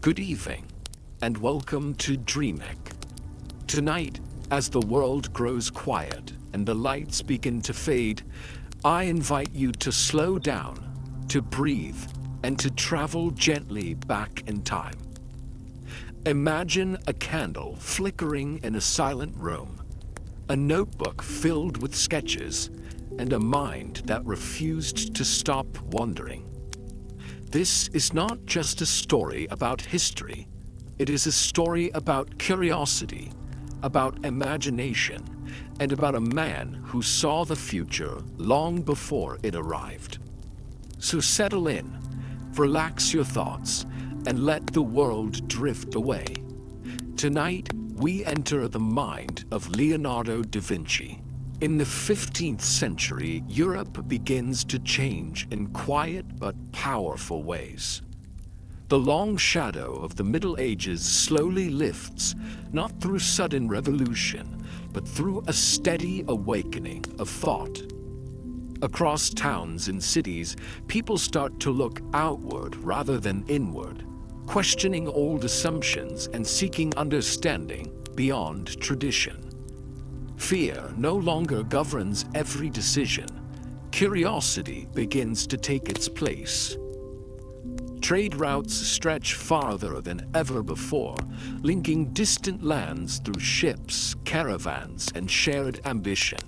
Good evening, and welcome to Dreamic. Tonight, as the world grows quiet and the lights begin to fade, I invite you to slow down, to breathe, and to travel gently back in time. Imagine a candle flickering in a silent room, a notebook filled with sketches, and a mind that refused to stop wondering. This is not just a story about history. It is a story about curiosity, about imagination, and about a man who saw the future long before it arrived. So settle in, relax your thoughts, and let the world drift away. Tonight, we enter the mind of Leonardo da Vinci. In the 15th century, Europe begins to change in quiet but powerful ways. The long shadow of the Middle Ages slowly lifts, not through sudden revolution, but through a steady awakening of thought. Across towns and cities, people start to look outward rather than inward, questioning old assumptions and seeking understanding beyond tradition. Fear no longer governs every decision. Curiosity begins to take its place. Trade routes stretch farther than ever before, linking distant lands through ships, caravans, and shared ambition.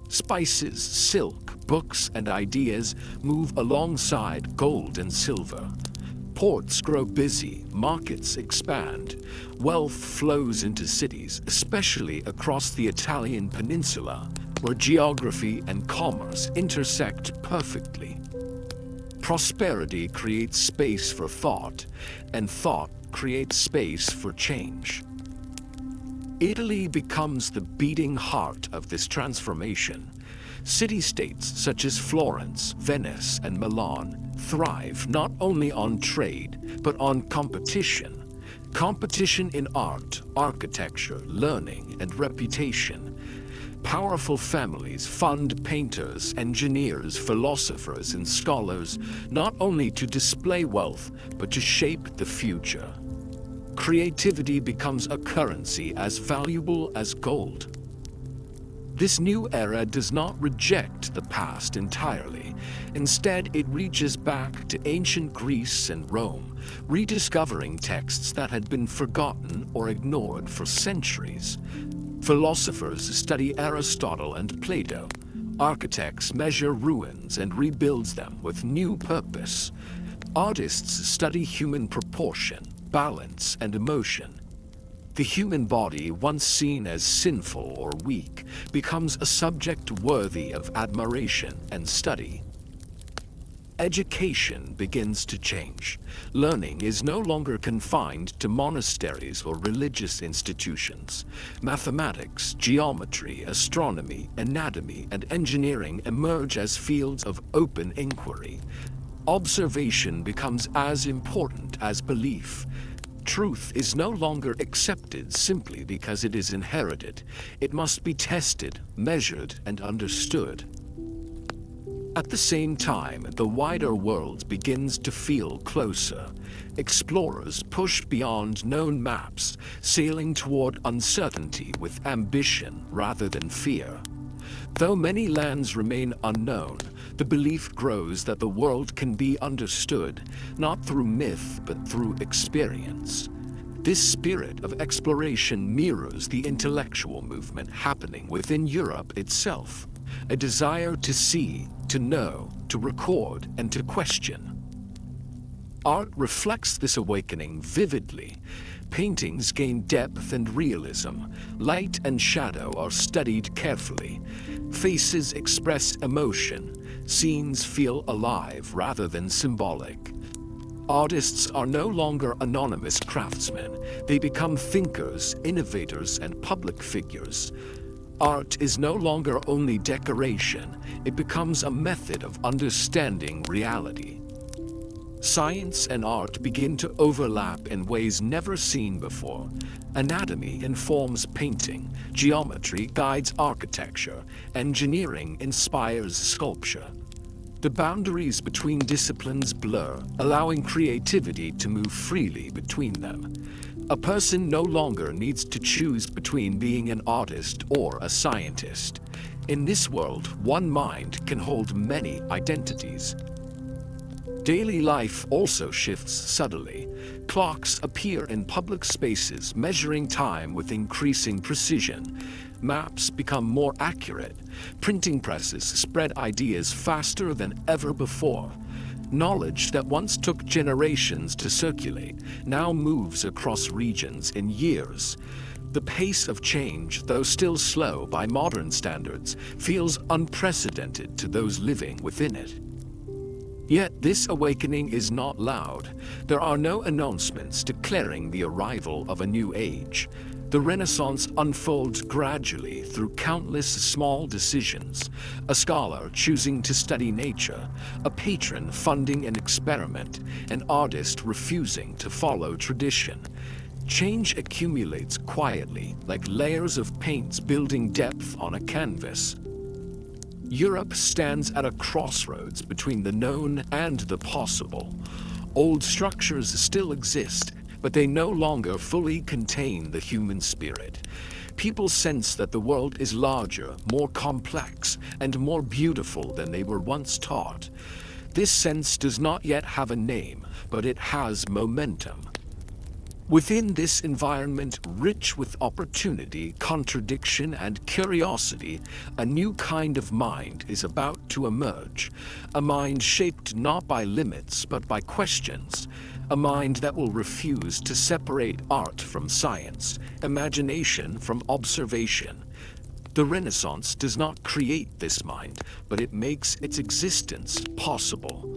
Spices, silk, books, and ideas move alongside gold and silver. Ports grow busy, markets expand, wealth flows into cities, especially across the Italian peninsula, where geography and commerce intersect perfectly. Prosperity creates space for thought, and thought creates space for change. Italy becomes the beating heart of this transformation. City-states such as Florence, Venice, and Milan thrive not only on trade, but on competition. Competition in art, architecture, learning, and reputation. Powerful families fund painters, engineers, philosophers, and scholars not only to display wealth, but to shape the future. Creativity becomes a currency as valuable as gold. This new era does not reject the past entirely. Instead, it reaches back to ancient Greece and Rome, rediscovering texts that had been forgotten or ignored for centuries. Philosophers study Aristotle and Plato. Architects measure ruins and rebuild them with new purpose. Artists study human proportion, balance, and emotion. The human body, once seen as sinful or weak, becomes a subject worthy of admiration and study. Education begins to change. Learning is no longer confined to monasteries or religious institutions. Mathematics, geometry, astronomy, anatomy, and engineering emerge as fields of open inquiry. Observation becomes as important as belief. Truth is no longer accepted simply because it is inherited. It must be tested, measured, and understood. At the same time, the wider world begins to feel closer. Explorers push beyond known maps, sailing toward uncertainty with ambition rather than fear. Though many lands remain unknown, the belief grows that the world can be understood, not through myth, but through experience. This spirit of exploration mirrors the intellectual movement happening within Europe itself, a desire to see, to know, to record, and to question. Art reflects this awakening vividly. Paintings gain depth and realism. Light and shadow are studied carefully. Faces express emotion. Scenes feel alive rather than symbolic. Artists are no longer anonymous craftsmen. They become thinkers, innovators, and public figures. Art is no longer only decoration. It becomes a method of understanding reality. Science and art begin to overlap in ways never seen before. Anatomy informs painting, geometry guides architecture, engineering inspires sculpture. The boundaries between disciplines blur, allowing creativity to move freely between them. A person no longer needs to choose between being an artist or a scientist. In this world, one mind can hold many identities. Daily life also shifts subtly. Clocks appear in public spaces, measuring time with increasing precision. Maps become more accurate. Printing presses spread ideas faster than ever before. Knowledge that once took generations to circulate now moves across regions in years. The pace of change, though still slow by modern standards, feels unprecedented to those living within it. Yet this awakening is not loud. There are no announcements declaring the arrival of a new age. The Renaissance unfolds gradually through countless small decisions. A scholar choosing to study nature, a patron funding an experiment, an artist refusing to follow tradition. Change accumulates quietly, like layers of paints building depth on a canvas. Europe stands at a crossroads between the known and the possible. Old structures still exist, but they no longer fully contain the human spirit. People sense that the world is larger, more complex, and more beautiful than they were once taught. This sense does not yet have a name, but it has momentum. Within this environment rich with opportunity, contradiction, and curiosity, a new kind of mind is about to emerge. A mind shaped not by limits, but by questions. A mind that will refuse to separate art from science, imagination from observation. The Renaissance does not create this mind, but it makes its existence possible.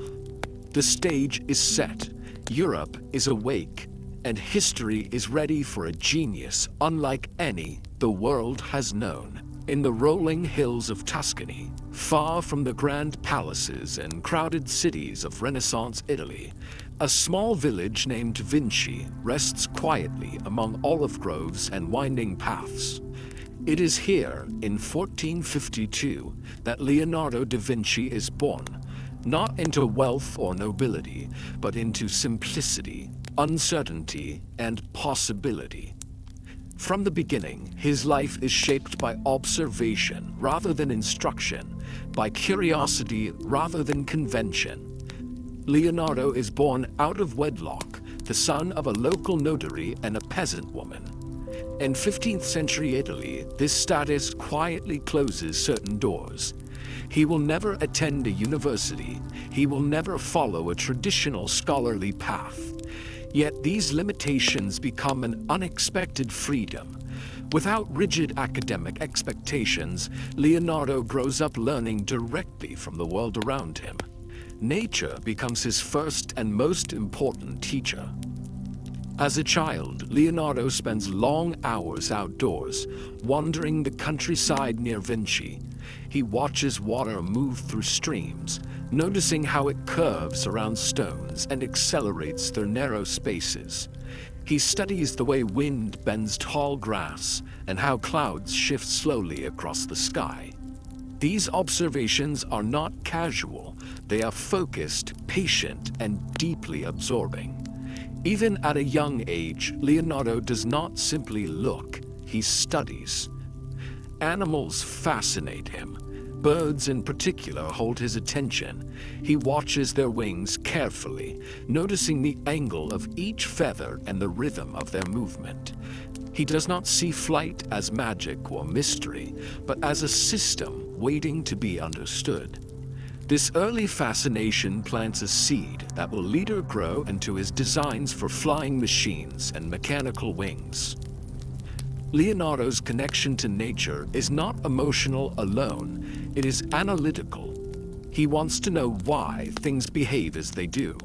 The stage is set. Europe is awake. And history is ready for a genius unlike any the world has known. In the rolling hills of Tuscany, far from the grand palaces and crowded cities of Renaissance Italy, a small village named Vinci rests quietly among olive groves and winding paths. It is here, in 1452, that Leonardo da Vinci is born, not into wealth or nobility, but into simplicity, uncertainty, and possibility. From the beginning, his life is shaped by observation rather than instruction, by curiosity rather than convention. Leonardo is born out of wedlock, the son of a local notary and a peasant woman. In 15th century Italy, this status quietly closes certain doors. He will never attend a university. He will never follow a traditional scholarly path. Yet these limitations become an unexpected freedom. Without rigid academic expectations, Leonardo grows up learning directly from the world around him. Nature becomes his first and most important teacher. As a child, Leonardo spends long hours outdoors, wandering the countryside near Vinci. He watches water move through streams, noticing how it curves around stones and accelerates their narrow spaces. He studies the way wind bends tall grass and how clouds shift slowly across the sky. These observations are not casual. They are focused, patient, and deeply absorbing. Even at a young age, Leonardo does not simply look, he studies. Animals fascinate him. Birds in particular hold his attention. He watches their wings carefully, noticing the angle of each feather and the rhythm of their movement. He does not see flight as magic or mystery, but as a system waiting to be understood. This early fascination plants a seed that will later grow into his designs for flying machines and mechanical wings. Leonardo's connection to nature is not emotional alone, it is analytical. He wants to know why things behave as they do.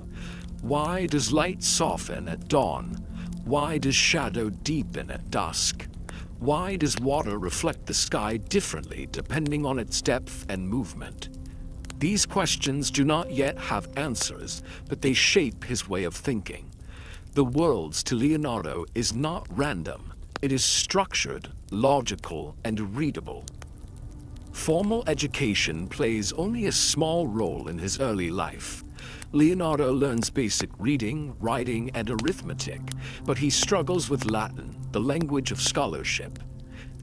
Why does light soften at dawn? Why does shadow deepen at dusk? Why does water reflect the sky differently depending on its depth and movement? These questions do not yet have answers, but they shape his way of thinking. The world to Leonardo is not random. It is structured, logical, and readable. Formal education plays only a small role in his early life. Leonardo learns basic reading, writing, and arithmetic, but he struggles with Latin, the language of scholarship.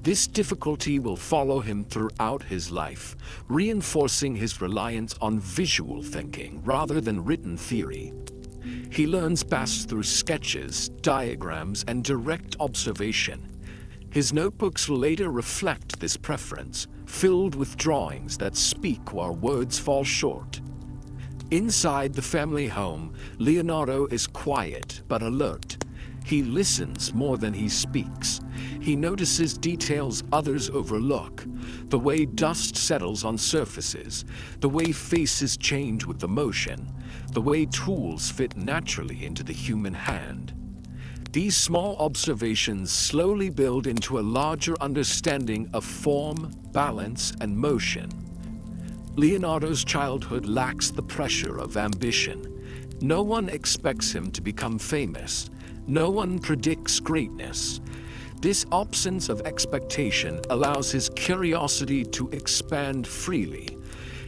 This difficulty will follow him throughout his life, reinforcing his reliance on visual thinking rather than written theory. He learns best through sketches, diagrams, and direct observation. His notebooks later reflect this preference, filled with drawings that speak while words fall short. Inside the family home, Leonardo is quiet but alert. He listens more than he speaks. He notices details others overlook, the way dust settles on surfaces, the way faces change with emotion, the way tools fit naturally into the human hand. These small observations slowly build into a larger understanding of form, balance, and motion. Leonardo's childhood lacks the pressure of ambition. No one expects him to become famous. No one predicts greatness. This absence of expectation allows his curiosity to expand freely.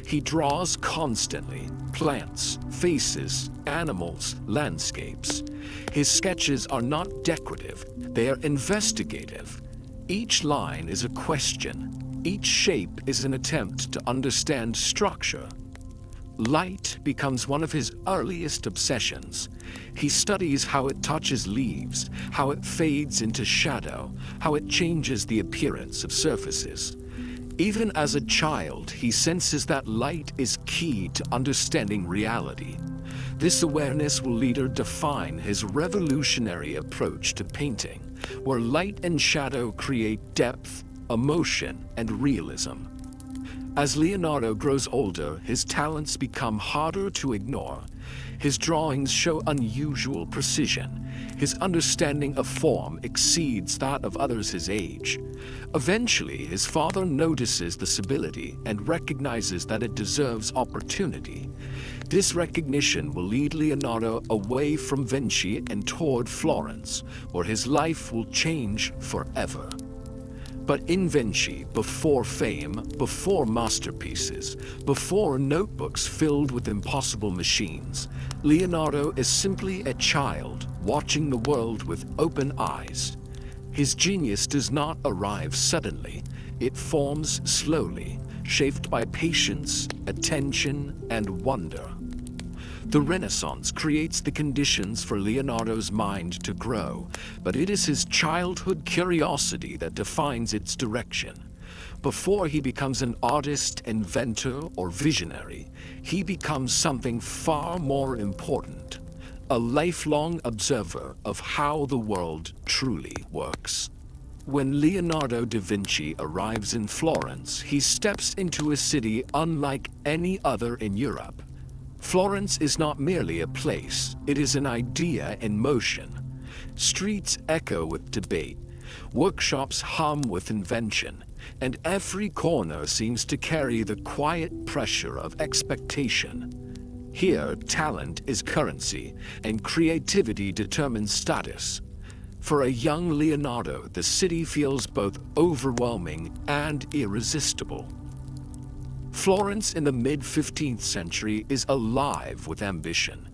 He draws constantly: plants, faces, animals, landscapes. His sketches are not decorative, they are investigative. Each line is a question. Each shape is an attempt to understand structure. Light becomes one of his earliest obsessions. He studies how it touches leaves, how it fades into shadow, how it changes the appearance of surfaces. Even as a child, he senses that light is key to understanding reality. This awareness will later define his revolutionary approach to painting, where light and shadow create depth, emotion, and realism. As Leonardo grows older, his talents become harder to ignore. His drawings show unusual precision. His understanding of form exceeds that of others his age. Eventually, his father notices this ability and recognizes that it deserves opportunity. This recognition will lead Leonardo away from Vinci and toward Florence, where his life will change forever. But in Vinci, before fame, before masterpieces, before notebooks filled with impossible machines, Leonardo is simply a child watching the world with open eyes. His genius does not arrive suddenly. It forms slowly, shaped by patience, attention, and wonder. The Renaissance creates the conditions for Leonardo's mind to grow, but it is his childhood curiosity that defines its direction. Before he becomes an artist, inventor, or visionary, he becomes something far more important: a lifelong observer of how the world truly works. When Leonardo da Vinci arrives in Florence, he steps into a city unlike any other in Europe. Florence is not merely a place, it is an idea in motion. Streets echo with debate, workshops hum with invention, and every corner seems to carry the quiet pressure of expectation. Here, talent is currency, and creativity determines status. For a young Leonardo, the city feels both overwhelming and irresistible. Florence in the mid-15th century is alive with ambition.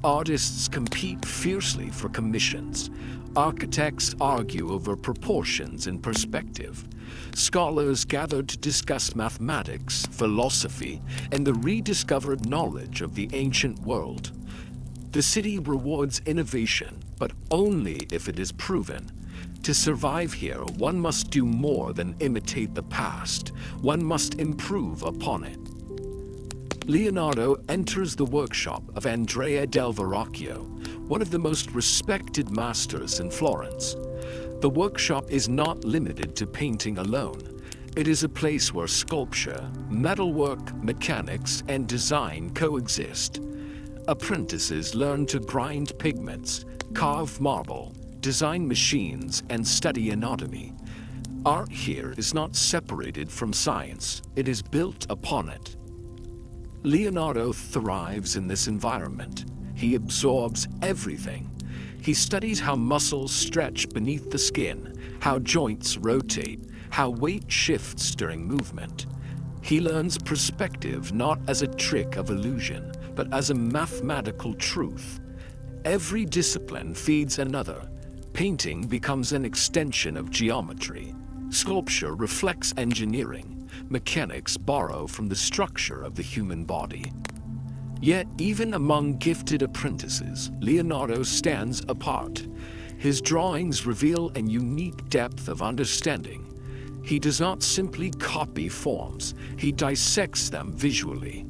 Artists compete fiercely for commissions. Architects argue over proportions and perspective. Scholars gather to discuss mathematics, philosophy, and the rediscovered knowledge of the ancient world. The city rewards innovation, but only if it is proven. To survive here, one must do more than imitate the past. One must improve upon it. Leonardo enters the workshop of Andrea del Verrocchio, one of the most respected masters in Florence. The workshop is not limited to painting alone. It is a place where sculpture, metalwork, mechanics, and design coexist. Apprentices learn to grind pigments, carve marble, design machines, and study anatomy. Art here is not separated from science, it is built upon it. Leonardo thrives in this environment. He absorbs everything. He studies how muscles stretch beneath the skin, how joints rotate, how weight shifts during movement. He learns perspective not as a trick of illusion, but as a mathematical truth. Every discipline feeds another. Painting becomes an extension of geometry. Sculpture reflects engineering. Mechanics borrow from the structure of the human body. Yet, even among gifted apprentices, Leonardo stands apart. His drawings reveal a unique depth of understanding. He does not simply copy forms, he dissects them visually.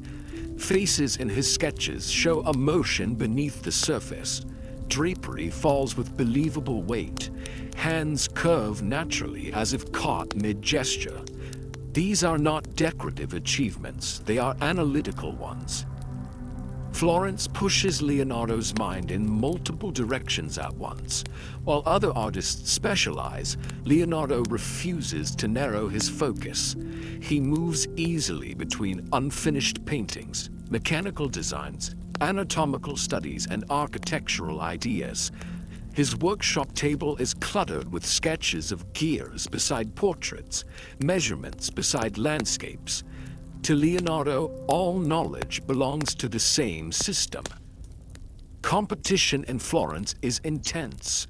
Faces in his sketches show emotion beneath the surface. Drapery falls with believable weight. Hands curve naturally as if caught mid-gesture. These are not decorative achievements, they are analytical ones. Florence pushes Leonardo's mind in multiple directions at once. While other artists specialize, Leonardo refuses to narrow his focus. He moves easily between unfinished paintings, mechanical designs, anatomical studies, and architectural ideas. His workshop table is cluttered with sketches of gears beside portraits, measurements beside landscapes. To Leonardo, all knowledge belongs to the same system. Competition in Florence is intense.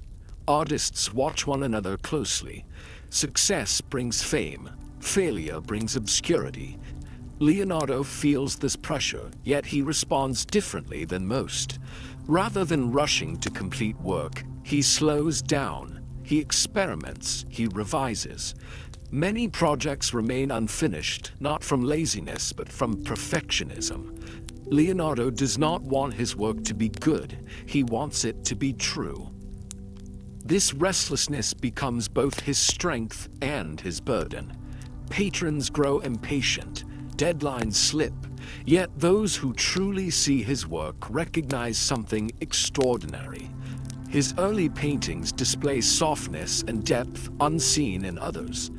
Artists watch one another closely. Success brings fame. Failure brings obscurity. Leonardo feels this pressure, yet he responds differently than most. Rather than rushing to complete work, he slows down. He experiments. He revises. Many projects remain unfinished, not from laziness, but from perfectionism. Leonardo does not want his work to be good, he wants it to be true. This restlessness becomes both his strength and his burden. Patrons grow impatient, deadlines slip, yet those who truly see his work recognize something extraordinary. His early paintings display softness and depth unseen in others.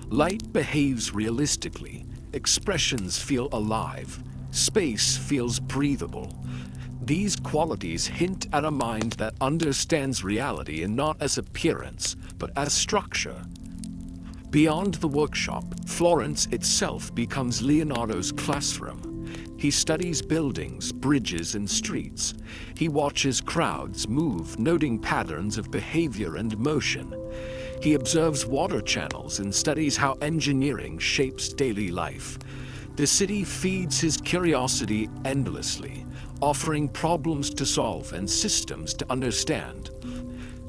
Light behaves realistically, expressions feel alive, space feels breathable. These qualities hint at a mind that understands reality and not as appearance, but as structure. Beyond the workshop, Florence itself becomes Leonardo's classroom. He studies buildings, bridges, and streets. He watches crowds move, noting patterns of behavior and motion. He observes water channels and studies how engineering shapes daily life. The city feeds his curiosity endlessly, offering problems to solve and systems to understand.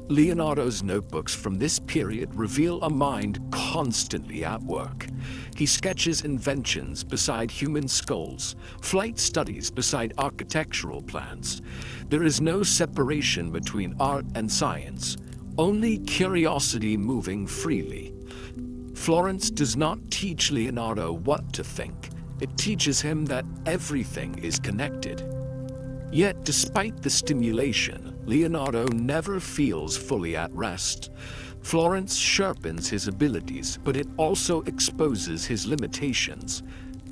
Leonardo's notebooks from this period reveal a mind constantly at work. He sketches inventions beside human skulls, flight studies beside architectural plans. There is no separation between art and science, only curiosity moving freely. Florence does not teach Leonardo what to think. It teaches him that everything is connected. Yet, despite the stimulation, Leonardo never feels fully at rest. Florence sharpens his abilities, but it also exposes his limitations.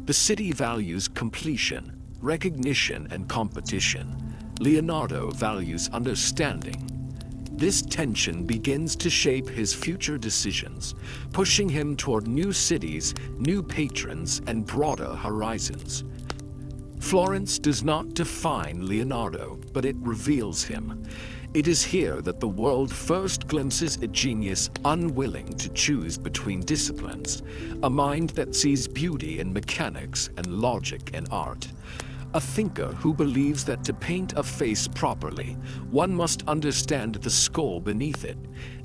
The city values completion, recognition, and competition. Leonardo values understanding. This tension begins to shape his future decisions, pushing him toward new cities, new patrons, and broader horizons. Florence does not define Leonardo, but it reveals him. It is here that the world first glimpses a genius unwilling to choose between disciplines, a mind that sees beauty in mechanics and logic in art. A thinker who believes that to paint a face properly, one must understand the skull beneath it,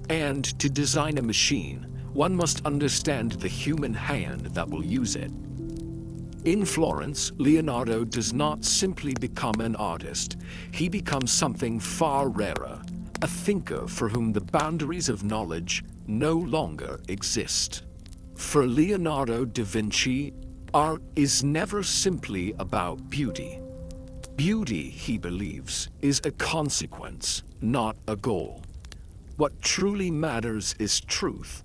and to design a machine, one must understand the human hand that will use it. In Florence, Leonardo does not simply become an artist. He becomes something far rarer, a thinker for whom the boundaries of knowledge no longer exist. For Leonardo da Vinci, art is never simply about beauty. Beauty, he believes, is a consequence, not a goal. What truly matters is truth.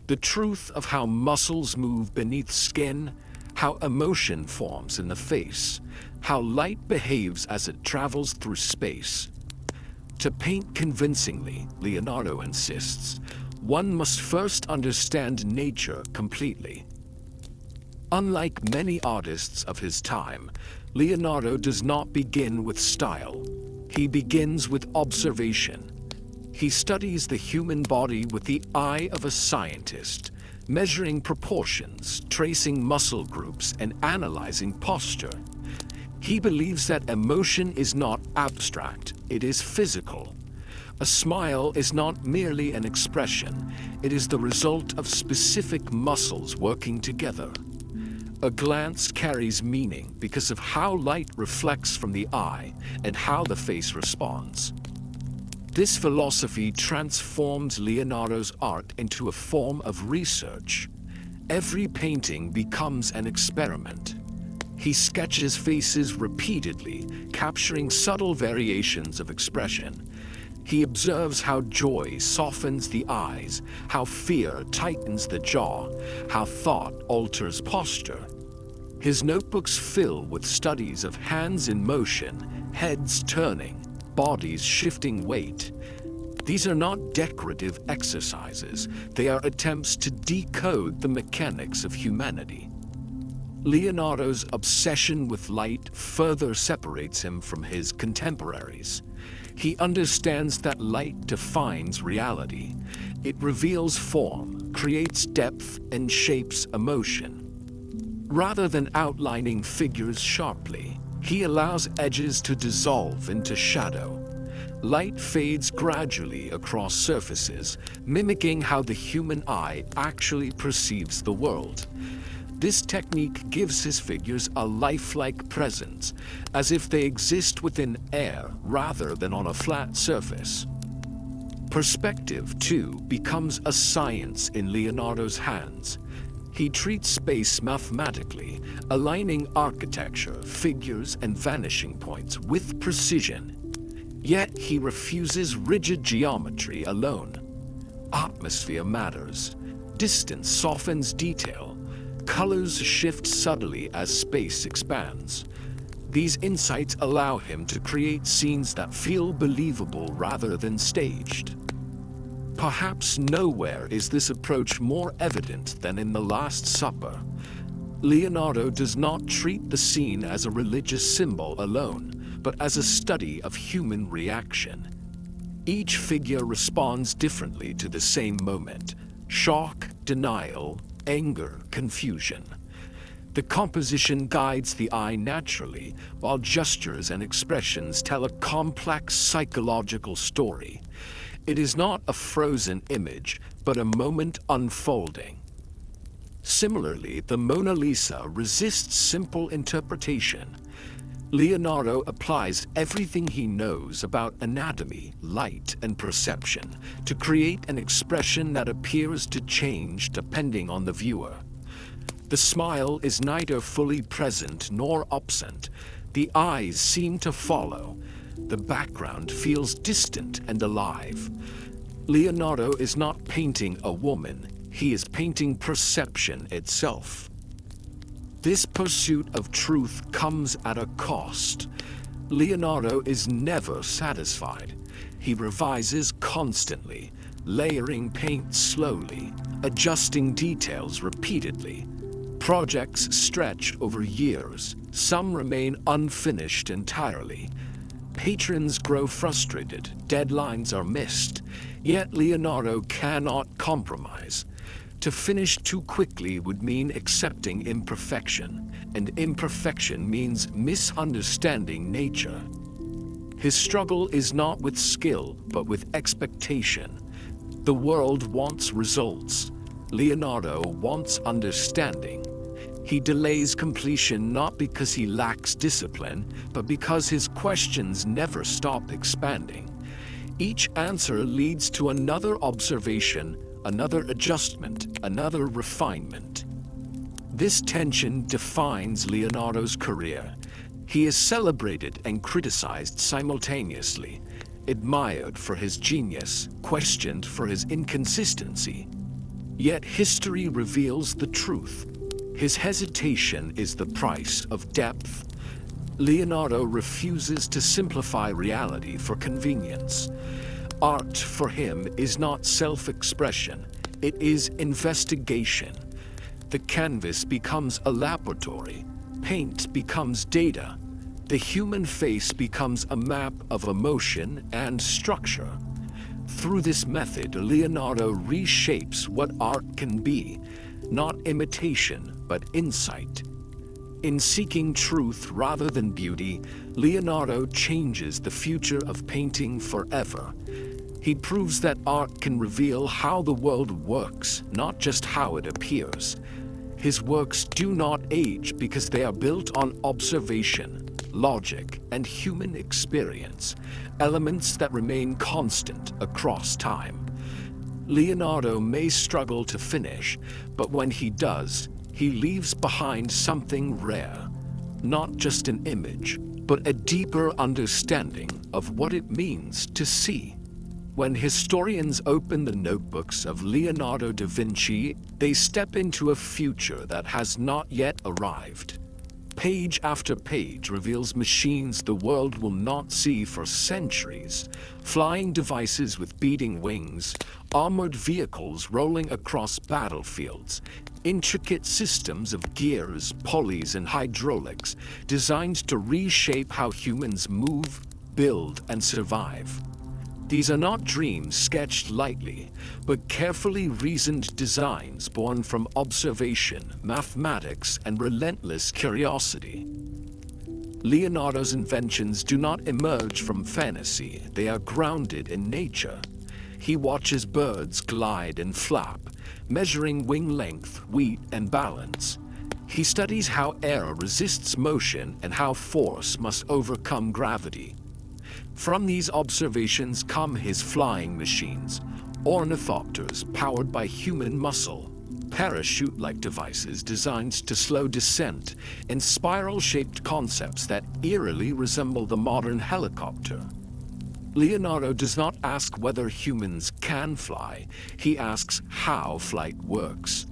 The truth of how muscles move beneath skin, how emotion forms in the face, how light behaves as it travels through space. To paint convincingly, Leonardo insists, one must first understand nature completely. Unlike many artists of his time, Leonardo does not begin with style. He begins with observation. He studies the human body with the eye of a scientist, measuring proportions, tracing muscle groups, and analyzing posture. He believes that emotion is not abstract, it is physical. A smile is not merely an expression, it is the result of specific muscles working together. A glance carries meaning because of how light reflects from the eye and how the face responds. This philosophy transforms Leonardo's art into a form of research. Every painting becomes an experiment. He sketches faces repeatedly, capturing subtle variations of expression. He observes how joy softens the eyes, how fear tightens the jaw, how thought alters posture. His notebooks fill with studies of hands in motion, heads turning, bodies shifting weight. These are not decorative exercises, they are attempts to decode the mechanics of humanity. Leonardo's obsession with light further separates him from his contemporaries. He understands that light defines reality. It reveals form, creates depth, and shapes emotion. Rather than outlining figures sharply, he allows edges to dissolve into shadow. Light fades gradually across surfaces, mimicking how the human eye actually perceives the world. This technique gives his figures a lifelike presence, as if they exist within air rather than on a flat surface. Perspective, too, becomes a science in Leonardo's hands. He treats space mathematically, aligning architecture, figures, and vanishing points with precision. Yet he refuses rigid geometry alone. Atmosphere matters. Distance softens detail. Colors shift subtly as space expands. These insights allow him to create scenes that feel believable rather than staged. Perhaps nowhere is this approach more evident than in The Last Supper. Leonardo does not treat the scene as a religious symbol alone, but as a study of human reaction. Each figure responds differently to the same moment: shock, denial, anger, confusion. The composition guides the eye naturally, while gestures and expressions tell a complex psychological story. It is not a frozen image, but a moment unfolding. Similarly, the Mona Lisa resists simple interpretation. Leonardo applies everything he knows about anatomy, light, and perception to create an expression that appears to change depending on the viewer. The smile is neither fully present nor absent. The eyes seem to follow. The background feels distant and alive. Leonardo is not painting a woman, he is painting perception itself. This pursuit of truth comes at a cost. Leonardo is never satisfied. He revises constantly, layering paint slowly, adjusting details repeatedly. Projects stretch over years. Some remain unfinished entirely. Patrons grow frustrated, deadlines are missed, yet Leonardo cannot compromise. To finish too quickly would mean accepting imperfection, and imperfection means misunderstanding nature. His struggle is not with skill, but with expectation. The world wants results. Leonardo wants understanding. He delays completion not because he lacks discipline, but because his questions never stop expanding. Each answer leads to another observation, another adjustment, another refinement. This tension defines Leonardo's career. He is celebrated and criticized simultaneously, admired for his genius, questioned for his inconsistency. Yet history reveals the truth. His hesitation is the price of depth. Leonardo refuses to simplify reality for convenience. Art for him is not self-expression, it is investigation. The canvas becomes a laboratory, paint becomes data, the human face becomes a map of emotion and structure. Through this method, Leonardo reshapes what art can be, not imitation, but insight. In seeking truth rather than beauty, Leonardo changes the future of painting forever. He proves that art can reveal how the world works, not just how it appears. His works do not age because they are built on observation, logic, and human experience, elements that remain constant across time. Leonardo may struggle to finish, but when he does, he leaves behind something rare. Not just an image, but a deeper understanding of what it means to see. When historians open the notebooks of Leonardo da Vinci, they step into a future that has not yet arrived. Page after page reveals machines the world will not see for centuries, flying devices with beating wings, armored vehicles rolling across battlefields, intricate systems of gears, pulleys, and hydraulics designed to reshape how humans move, build, and survive. These are not dreams sketched lightly, but carefully reasoned designs born from observation, mathematics, and relentless curiosity. Leonardo's inventions do not emerge from fantasy, they are grounded in nature. He watches birds glide and flap, measuring wing length, weight, and balance. He studies how air resists motion and how force must overcome gravity. From these observations come his flying machines, ornithopters powered by human muscle, parachute-like devices designed to slow descent, and spiral-shaped concepts that eerily resemble the modern helicopter. Leonardo does not ask whether humans can fly, he asks how flight works.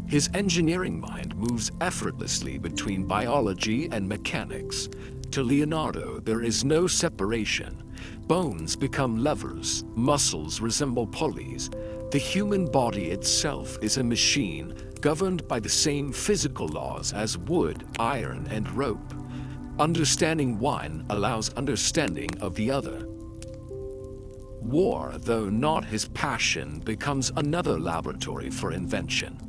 His engineering mind moves effortlessly between biology and mechanics. To Leonardo, there is no separation. Bones become levers, muscles resemble pulleys. The human body itself is a machine governed by the same physical laws as wood, iron, and rope. Understanding one allows understanding of the other. War, though not his passion, becomes another laboratory for invention.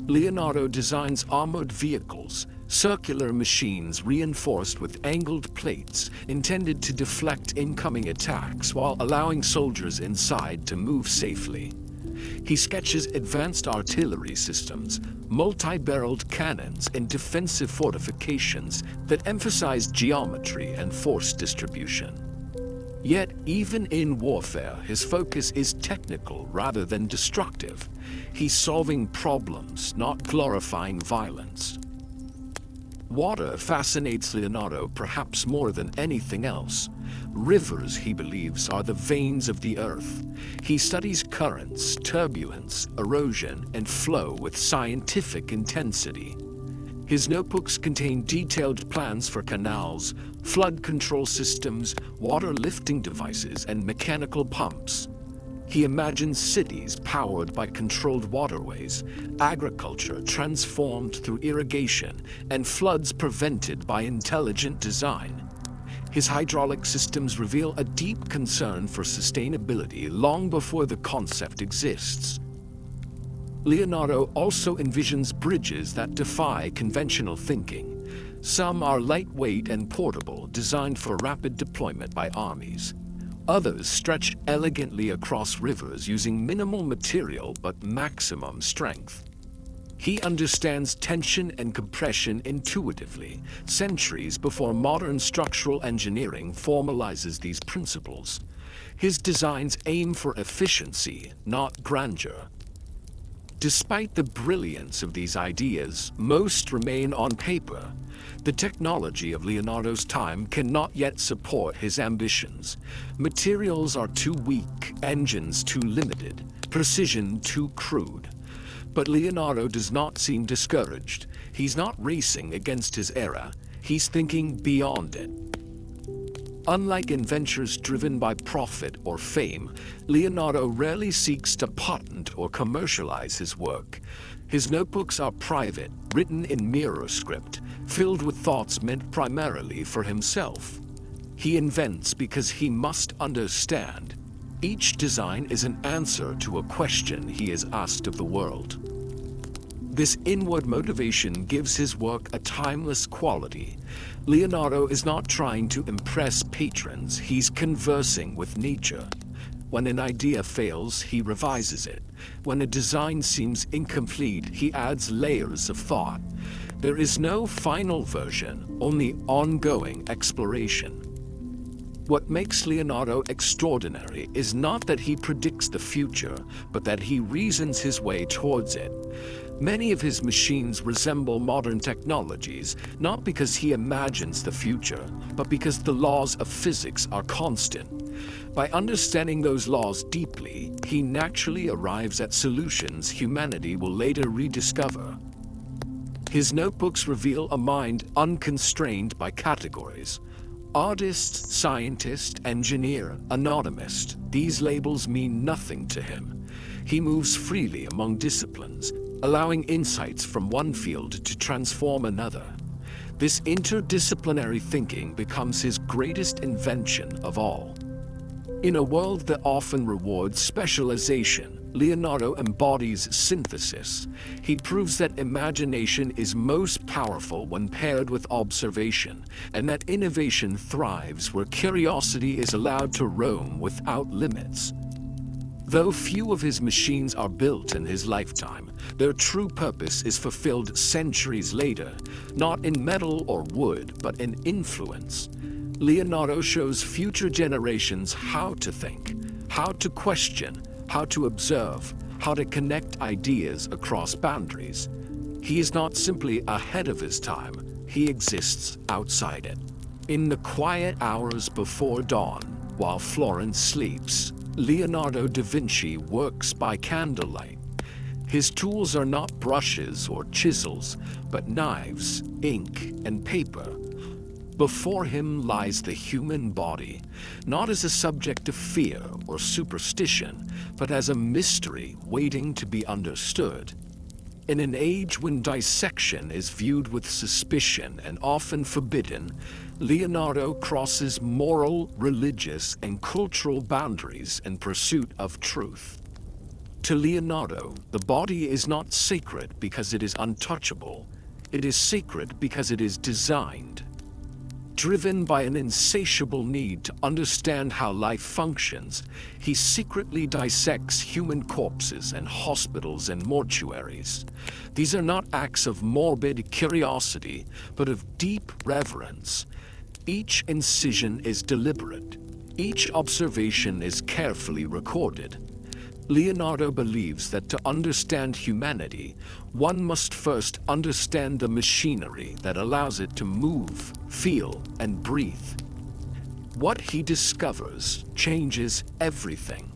Leonardo designs armored vehicles, circular machines reinforced with angled plates intended to deflect incoming attacks while allowing soldiers inside to move safely. He sketches advanced artillery systems, multi-barreled cannons, and defensive fortifications that emphasize geometry and force distribution. Yet, even in warfare, his focus is technical rather than destructive. He's solving problems, not glorifying violence. Water fascinates Leonardo perhaps more than anything else. Rivers, he believes, are the veins of the earth. He studies currents, turbulence, erosion, and flow with scientific intensity. His notebooks contain detailed plans for canals, flood control systems, water lifting devices, and mechanical pumps. He imagines cities powered by controlled waterways, agriculture transformed through irrigation, and floods prevented by intelligent design. His hydraulic systems reveal a deep concern for sustainability long before the concept exists. Leonardo also envisions bridges that defy conventional thinking. Some are lightweight and portable, designed for rapid deployment by armies. Others stretch elegantly across rivers using minimal material but maximum strength. He understands tension and compression intuitively, centuries before modern structural engineering formalizes these principles. His designs aim for efficiency, not grandeur. Despite the brilliance of these ideas, most remain on paper. The technology of Leonardo's time cannot yet support his ambitions. Materials are too weak, engines too limited, precision too crude. But Leonardo does not seem discouraged. He's not racing against his era. He's thinking beyond it. Unlike inventors driven by profit or fame, Leonardo rarely seeks to patent or commercialize his work. His notebooks are private, written in mirror script, filled with thoughts meant primarily for himself. He invents because he must understand. Each design is an answer to a question he has asked of the world. This inward motivation gives his work a timeless quality. Leonardo is not trying to impress patrons, he's conversing with nature. When an idea fails, he revises it. When a design seems incomplete, he adds layers of thought. There is no final version, only ongoing exploration. What makes Leonardo extraordinary is not that he predicts the future, but that he reasons his way towards it. Many of his machines resemble modern technologies, not because he imagines the future, but because the laws of physics are constant. By understanding those laws deeply, he naturally arrives at solutions humanity will later rediscover. His notebooks reveal a mind unconstrained by categories. Artist, scientist, engineer, anatomist, these labels mean nothing to him. He moves freely among disciplines, allowing insights from one field to transform another. This interdisciplinary thinking becomes his greatest invention of all. In a world that often rewards specialization, Leonardo embodies synthesis. He proves that imagination is most powerful when paired with observation, and that innovation thrives where curiosity is allowed to roam without limits. Though few of his machines are built in his lifetime, their true purpose is fulfilled centuries later, not in metal or wood, but in influence. Leonardo shows future generations how to think, how to question, how to observe, how to connect ideas across boundaries. He is not simply ahead of his time, he exists outside it. In the quiet hours before dawn, while Florence sleeps, Leonardo da Vinci works by candlelight. His tools are not brushes or chisels, but knives, ink, and paper. Before him lies the human body, not as a subject of fear or superstition, but as a mystery waiting to be understood. In an age when dissection is viewed with suspicion and often forbidden, Leonardo crosses moral, religious, and cultural boundaries in pursuit of truth. To Leonardo, the body is not sacred because it is untouchable. It is sacred because it is designed. Driven by an insatiable need to understand how life functions, he secretly dissects human corpses in hospitals and mortuaries. These are not acts of morbid curiosity, but of deep reverence. Each incision is deliberate. Each observation is carefully recorded. Leonardo believes that to understand humanity, one must first understand the machinery that allows it to move, feel, and breathe. What he discovers changes everything.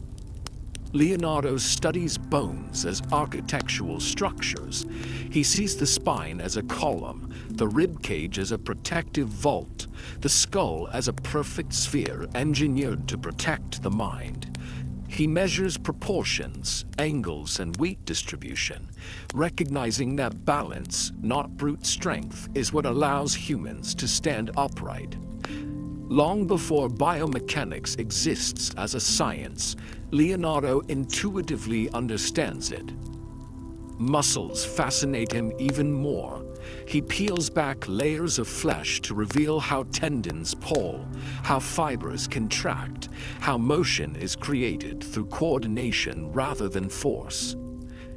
Leonardo studies bones as architectural structures. He sees the spine as a column, the rib cage as a protective vault, the skull as a perfect sphere engineered to protect the mind. He measures proportions, angles, and weight distribution, recognizing that balance, not brute strength, is what allows humans to stand upright. Long before biomechanics exists as a science, Leonardo intuitively understands it. Muscles fascinate him even more. He peels back layers of flesh to reveal how tendons pull, how fibers contract, how motion is created through coordination rather than force.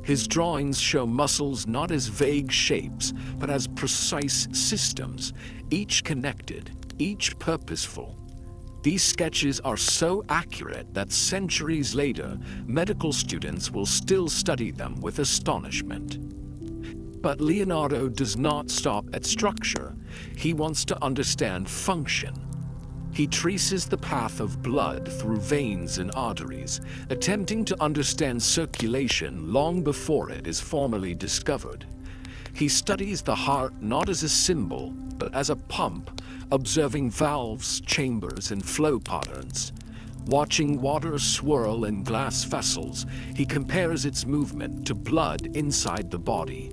His drawings show muscles not as vague shapes, but as precise systems, each connected, each purposeful. These sketches are so accurate that centuries later, medical students will still study them with astonishment. But Leonardo does not stop at structure. He wants to understand function. He traces the path of blood through veins and arteries, attempting to understand circulation long before it is formally discovered. He studies the heart not as a symbol, but as a pump, observing valves, chambers, and flow patterns. Watching water swirl in glass vessels, he compares its movement to blood inside the body.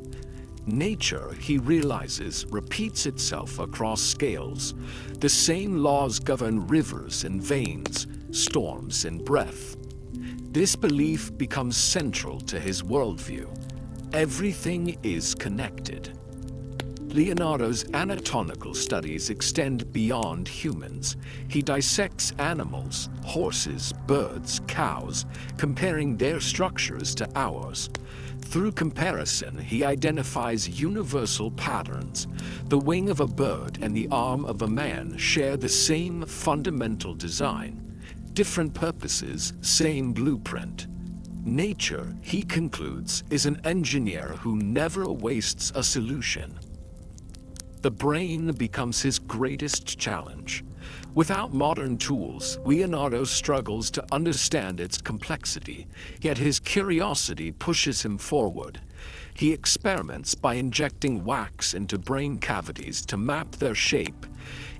Nature, he realizes, repeats itself across scales. The same laws govern rivers and veins, storms and breath. This belief becomes central to his worldview. Everything is connected. Leonardo's anatomical studies extend beyond humans. He dissects animals, horses, birds, cows, comparing their structures to ours. Through comparison, he identifies universal patterns. The wing of a bird and the arm of a man share the same fundamental design. Different purposes, same blueprint. Nature, he concludes, is an engineer who never wastes a solution. The brain becomes his greatest challenge. Without modern tools, Leonardo struggles to understand its complexity, yet his curiosity pushes him forward. He experiments by injecting wax into brain cavities to map their shape.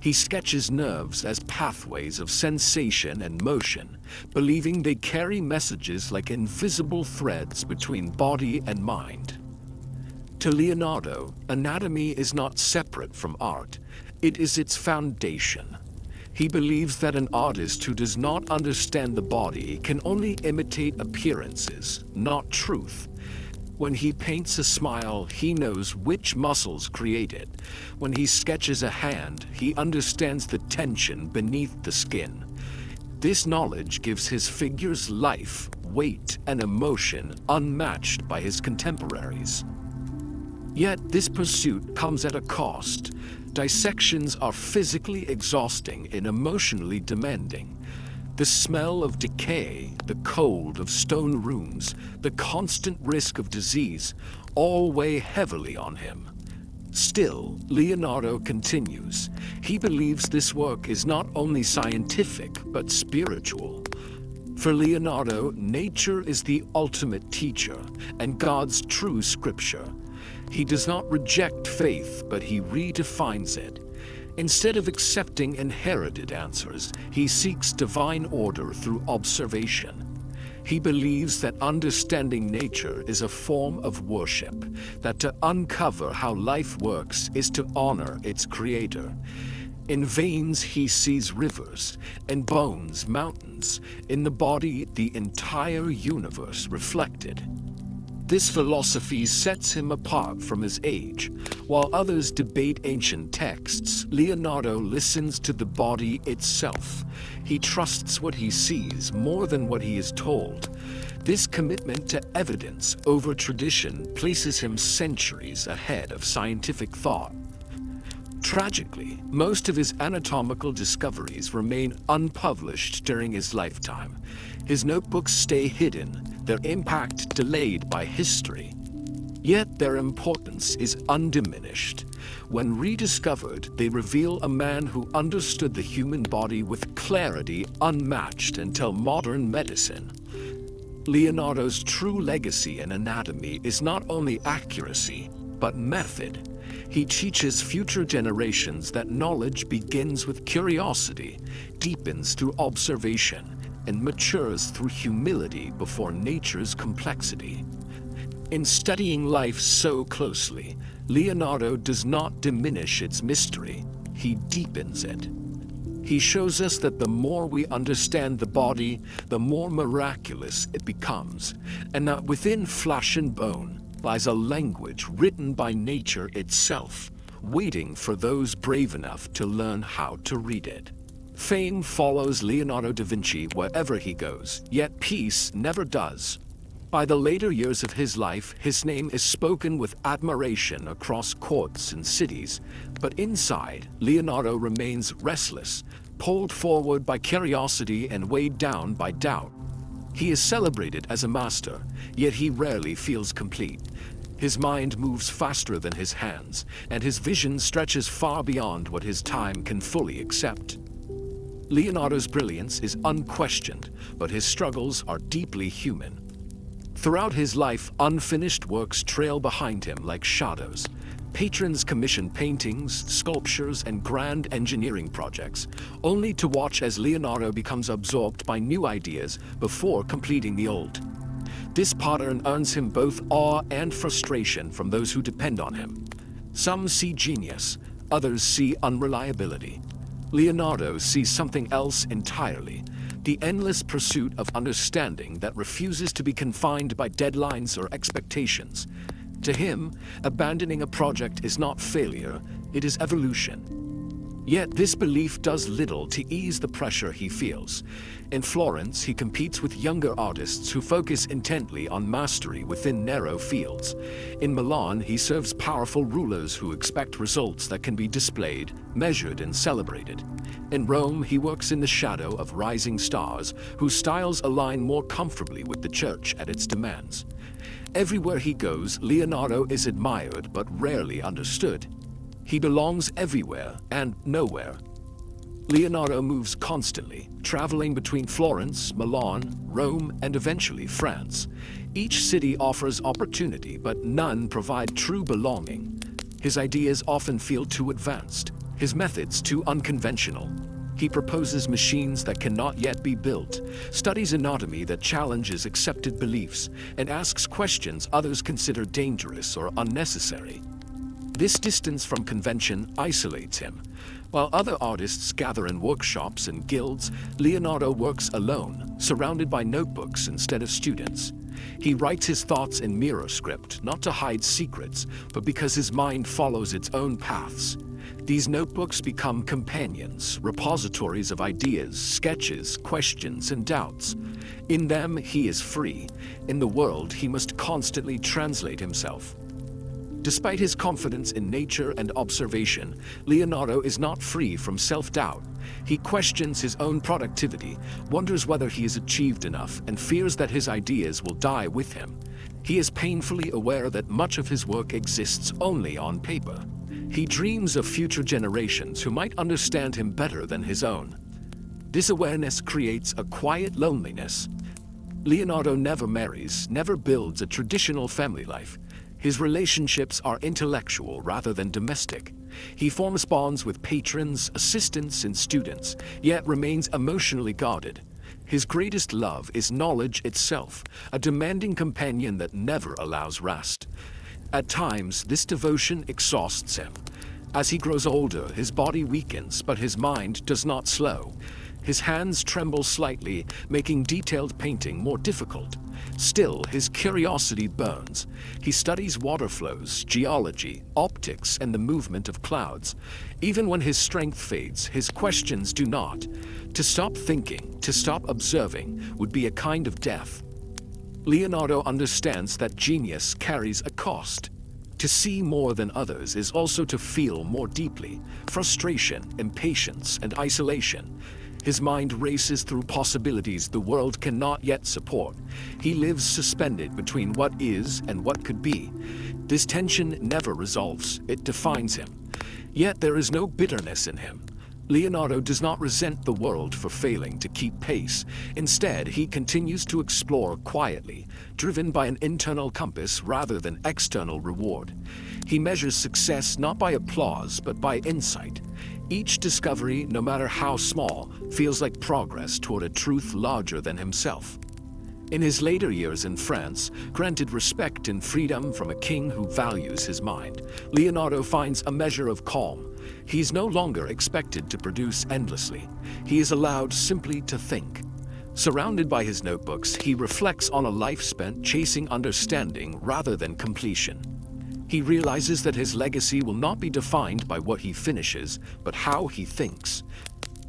He sketches nerves as pathways of sensation and motion, believing they carry messages like invisible threads between body and mind. To Leonardo, anatomy is not separate from art. It is its foundation. He believes that an artist who does not understand the body can only imitate appearances, not truth. When he paints a smile, he knows which muscles create it. When he sketches a hand, he understands the tension beneath the skin. This knowledge gives his figures life, weight, and emotion unmatched by his contemporaries. Yet this pursuit comes at a cost. Dissections are physically exhausting and emotionally demanding. The smell of decay, the cold of stone rooms, the constant risk of disease, all weigh heavily on him. Still, Leonardo continues. He believes this work is not only scientific, but spiritual. For Leonardo, nature is the ultimate teacher and God's true scripture. He does not reject faith, but he redefines it. Instead of accepting inherited answers, he seeks divine order through observation. He believes that understanding nature is a form of worship, that to uncover how life works is to honor its creator. In veins he sees rivers, in bones mountains, in the body the entire universe reflected. This philosophy sets him apart from his age. While others debate ancient texts, Leonardo listens to the body itself. He trusts what he sees more than what he is told. This commitment to evidence over tradition places him centuries ahead of scientific thought. Tragically, most of his anatomical discoveries remain unpublished during his lifetime. His notebooks stay hidden, their impact delayed by history. Yet their importance is undiminished. When rediscovered, they reveal a man who understood the human body with clarity unmatched until modern medicine. Leonardo's true legacy in anatomy is not only accuracy, but method. He teaches future generations that knowledge begins with curiosity, deepens through observation, and matures through humility before nature's complexity. In studying life so closely, Leonardo does not diminish its mystery, he deepens it. He shows us that the more we understand the body, the more miraculous it becomes, and that within flesh and bone lies a language written by nature itself, waiting for those brave enough to learn how to read it. Fame follows Leonardo da Vinci wherever he goes, yet peace never does. By the later years of his life, his name is spoken with admiration across courts and cities, but inside, Leonardo remains restless, pulled forward by curiosity and weighed down by doubt. He is celebrated as a master, yet he rarely feels complete. His mind moves faster than his hands, and his vision stretches far beyond what his time can fully accept. Leonardo's brilliance is unquestioned, but his struggles are deeply human. Throughout his life, unfinished works trail behind him like shadows. Patrons commission paintings, sculptures, and grand engineering projects, only to watch as Leonardo becomes absorbed by new ideas before completing the old. This pattern earns him both awe and frustration from those who depend on him. Some see genius, others see unreliability. Leonardo sees something else entirely: the endless pursuit of understanding that refuses to be confined by deadlines or expectations. To him, abandoning a project is not failure, it is evolution. Yet this belief does little to ease the pressure he feels. In Florence, he competes with younger artists who focus intently on mastery within narrow fields. In Milan, he serves powerful rulers who expect results that can be displayed, measured, and celebrated. In Rome, he works in the shadow of rising stars, whose styles align more comfortably with the church at its demands. Everywhere he goes, Leonardo is admired but rarely understood. He belongs everywhere and nowhere. Leonardo moves constantly, traveling between Florence, Milan, Rome, and eventually France. Each city offers opportunity, but none provide true belonging. His ideas often feel too advanced, his methods too unconventional. He proposes machines that cannot yet be built, studies anatomy that challenges accepted beliefs, and asks questions others consider dangerous or unnecessary. This distance from convention isolates him. While other artists gather in workshops and guilds, Leonardo works alone, surrounded by notebooks instead of students. He writes his thoughts in mirror script, not to hide secrets, but because his mind follows its own paths. These notebooks become companions, repositories of ideas, sketches, questions, and doubts. In them, he is free. In the world, he must constantly translate himself. Despite his confidence in nature and observation, Leonardo is not free from self-doubt. He questions his own productivity, wonders whether he has achieved enough, and fears that his ideas will die with him. He is painfully aware that much of his work exists only on paper. He dreams of future generations who might understand him better than his own. This awareness creates a quiet loneliness. Leonardo never marries, never builds a traditional family life. His relationships are intellectual rather than domestic. He forms bonds with patrons, assistants, and students, yet remains emotionally guarded. His greatest love is knowledge itself, a demanding companion that never allows rest. At times, this devotion exhausts him. As he grows older, his body weakens, but his mind does not slow. His hands tremble slightly, making detailed painting more difficult. Still, his curiosity burns. He studies water flows, geology, optics, and the movement of clouds. Even when his strength fades, his questions do not. To stop thinking, to stop observing, would be a kind of death. Leonardo understands that genius carries a cost. To see more than others is also to feel more deeply. Frustration, impatience, and isolation. His mind races through possibilities the world cannot yet support. He lives suspended between what is and what could be. This tension never resolves, it defines him. Yet there is no bitterness in him. Leonardo does not resent the world for failing to keep pace. Instead, he continues to explore quietly, driven by an internal compass rather than external reward. He measures success not by applause, but by insight. Each discovery, no matter how small, feels like progress toward a truth larger than himself. In his later years in France, granted respect and freedom from a king who values his mind, Leonardo finds a measure of calm. He is no longer expected to produce endlessly. He is allowed simply to think. Surrounded by his notebooks, he reflects on a life spent chasing understanding rather than completion. He realizes that his legacy will not be defined by what he finishes, but how he thinks.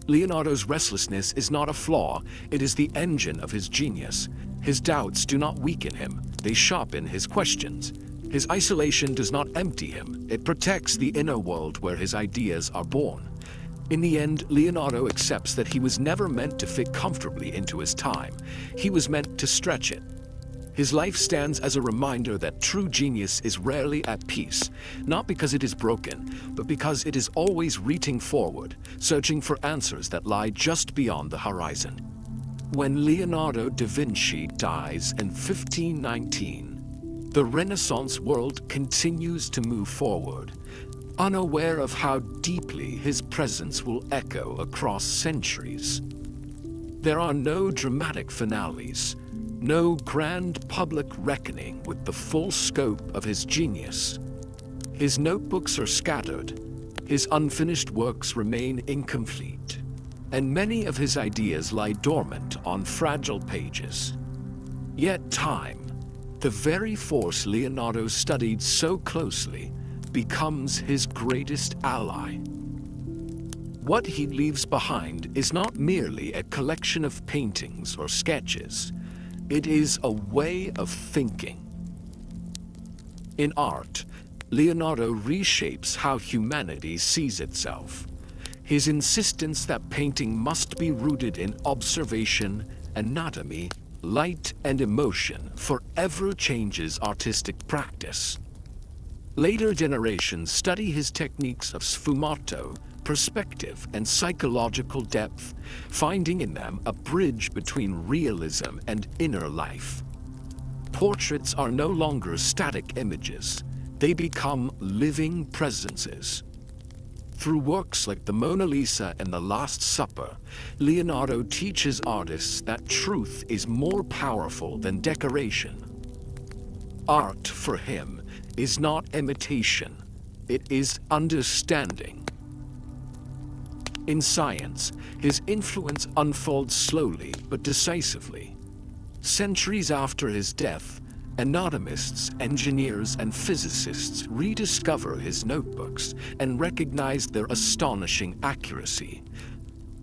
Leonardo's restlessness is not a flaw, it is the engine of his genius. His doubts do not weaken him, they sharpen his questions. His isolation does not empty him, it protects the inner world where his ideas are born. In the end, Leonardo accepts that he was never meant to fit comfortably into his time. He was meant to stretch it. His life stands as a reminder that true genius is rarely at peace, not because it is broken, but because it is always reaching forward, searching for answers that lie just beyond the horizon. When Leonardo da Vinci dies in 1519, the Renaissance world continues to move forward, unaware of how deeply his presence will echo across centuries. There are no dramatic finales, no grand public reckoning with the full scope of his genius. His notebooks are scattered, his unfinished works remain incomplete, and many of his ideas lie dormant on fragile pages. Yet time, the very force Leonardo studied so closely, becomes his greatest ally. What he leaves behind is not merely a collection of paintings or sketches. It is a way of thinking. In art, Leonardo reshapes how humanity sees itself. His insistence that painting must be rooted in observation, anatomy, light, and emotion forever changes artistic practice. Later generations study his techniques of sfumato, perspective, and psychological depth, finding in them a bridge between realism and inner life. Portraits are no longer static images. They become living presences. Through works like the Mona Lisa and the Last Supper, Leonardo teaches artists that truth is more powerful than decoration. Art, for him, is not imitation. It is understanding. In science, his influence unfolds slowly but decisively. Centuries after his death, anatomists, engineers, and physicists rediscover his notebooks and recognize their astonishing accuracy.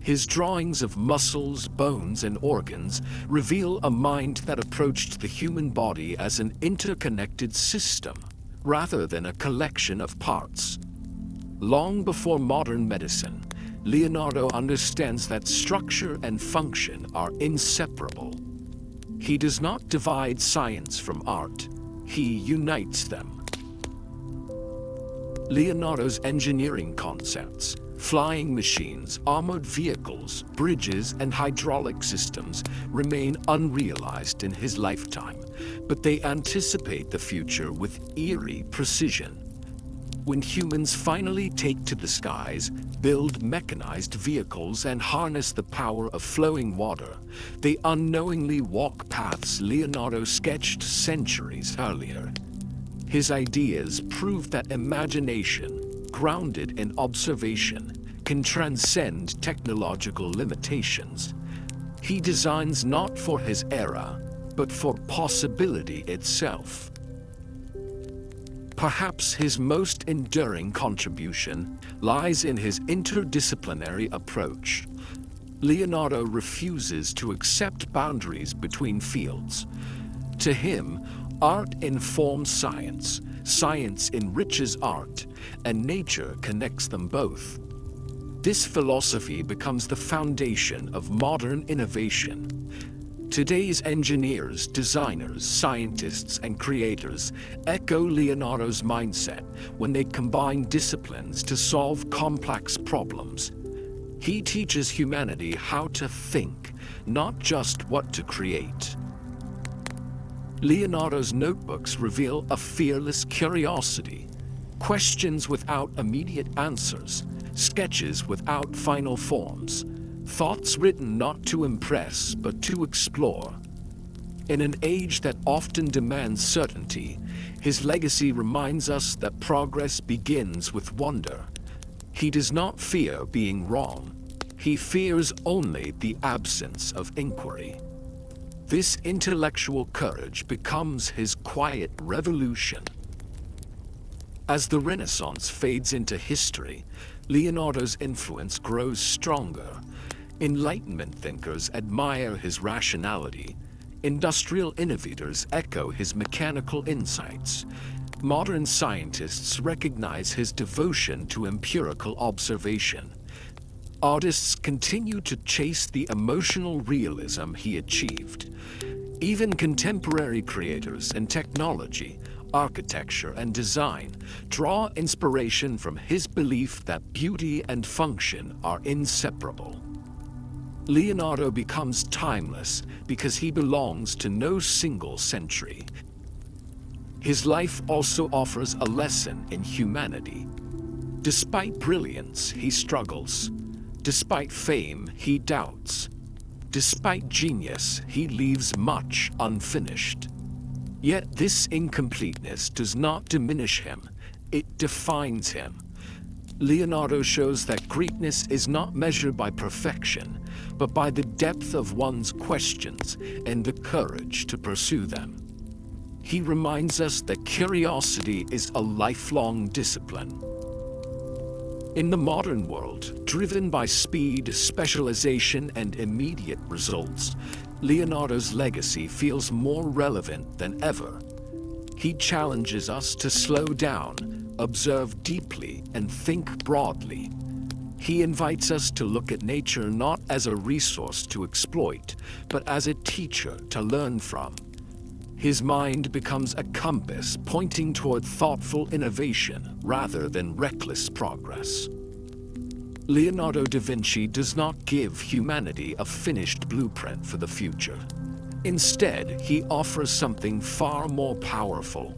His drawings of muscles, bones, and organs reveal a mind that approached the human body as an interconnected system, rather than a collection of parts. Long before modern medicine, Leonardo understands that structure and function are inseparable. He does not divide science from art, he unites them. Leonardo's engineering concepts, flying machines, armored vehicles, bridges, and hydraulic systems remain unrealized in his lifetime, but they anticipate the future with eerie precision. When humans finally take to the skies, build mechanized vehicles, and harness the power of flowing water, they unknowingly walk paths Leonardo sketched centuries earlier. His ideas prove that imagination, grounded in observation, can transcend technological limitations. He designs not for his era, but for possibility itself. Perhaps his most enduring contribution lies in his interdisciplinary approach. Leonardo refuses to accept boundaries between fields. To him, art informs science, science enriches art, and nature connects them both. This philosophy becomes the foundation of modern innovation. Today's engineers, designers, scientists, and creators echo Leonardo's mindset when they combine disciplines to solve complex problems. He teaches humanity how to think, not just what to create. Leonardo's notebooks reveal a fearless curiosity, questions without immediate answers, sketches without final forms, thoughts written not to impress but to explore. In an age that often demands certainty, his legacy reminds us that progress begins with wonder. He does not fear being wrong. He fears only the absence of inquiry. This intellectual courage becomes his quiet revolution. As the Renaissance fades into history, Leonardo's influence grows stronger. Enlightenment thinkers admire his rationality. Industrial innovators echo his mechanical insights. Modern scientists recognize his devotion to empirical observation. Artists continue to chase the emotional realism he achieved. Even contemporary creators in technology, architecture, and design draw inspiration from his belief that beauty and function are inseparable. Leonardo becomes timeless because he belongs to no single century. His life also offers a lesson in humanity. Despite brilliance, he struggles. Despite fame, he doubts. Despite genius, he leaves much unfinished. Yet this incompleteness does not diminish him, it defines him. Leonardo shows that greatness is not measured by perfection, but by the depth of one's questions and the courage to pursue them. He reminds us that curiosity is a lifelong discipline. In the modern world, driven by speed, specialization, and immediate results, Leonardo's legacy feels more relevant than ever. He challenges us to slow down, observe deeply, and think broadly. He invites us to look at nature not as a resource to exploit, but as a teacher to learn from. His mind becomes a compass pointing toward thoughtful innovation rather than reckless progress. Leonardo da Vinci does not give humanity a finished blueprint for the future. Instead, he offers something far more powerful,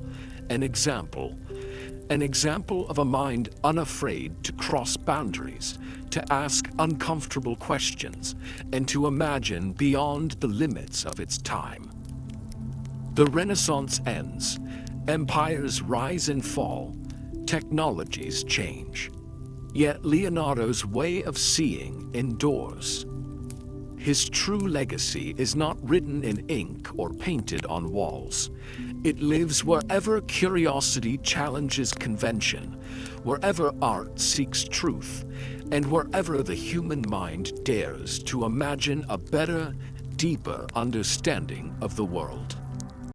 an example of a mind unafraid to cross boundaries, to ask uncomfortable questions, and to imagine beyond the limits of its time. The Renaissance ends, empires rise and fall, technologies change. Yet Leonardo's way of seeing endures. His true legacy is not written in ink or painted on walls. It lives wherever curiosity challenges convention, wherever art seeks truth, and wherever the human mind dares to imagine a better, deeper understanding of the world.